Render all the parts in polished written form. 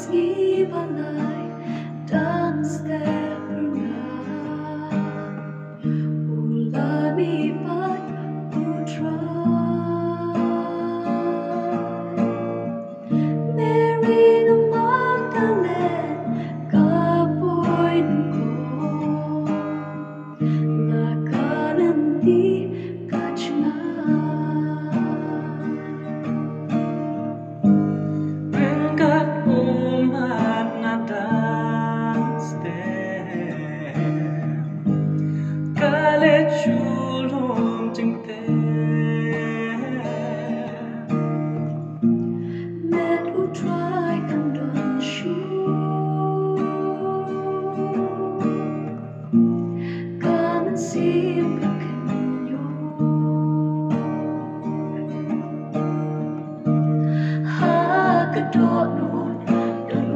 meski balai dan setiap ulami pat putra Mary no Magdalene kapoy nungko nakananti chulung ching te met utrai kan don shu come and see pequeño ha kadot nun don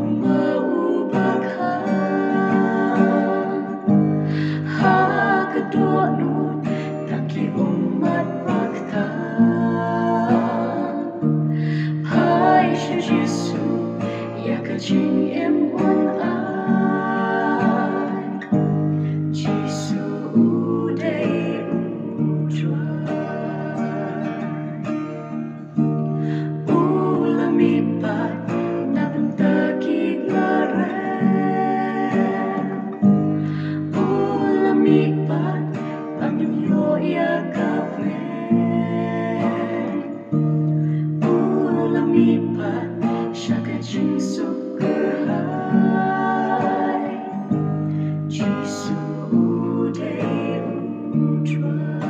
ubakha ha kadot nun taki umat rakta Pai Sư Giêsu ya ka ching em on ai Giêsu day ulami pat na bentaki glare ulami pat paminyo ya ka ulamipat siya kajing sukerhai Jisu day utrai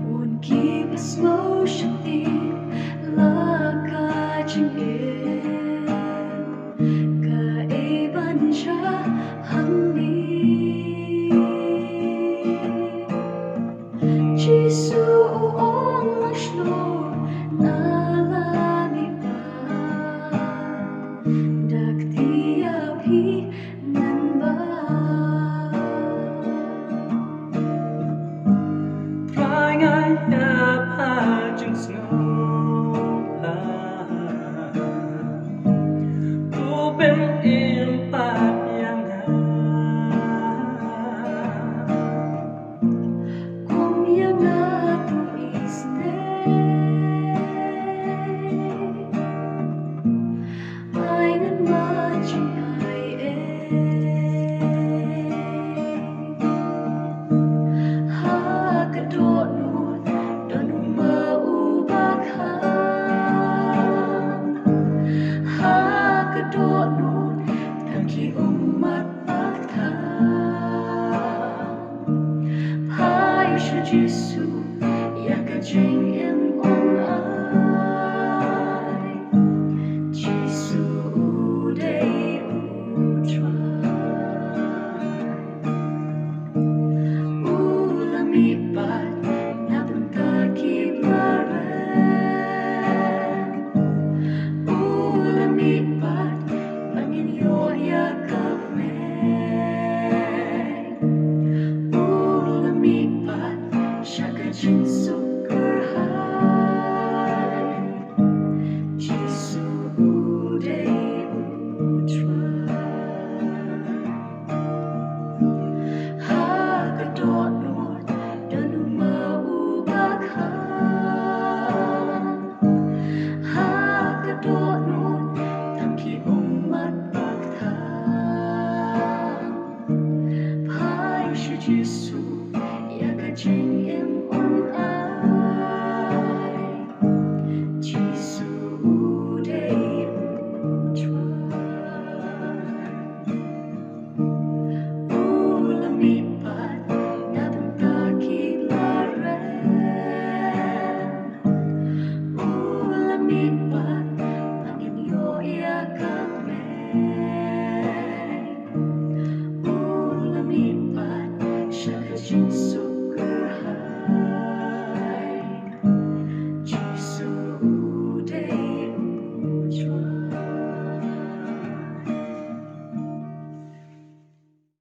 Won't keep us motion laka jing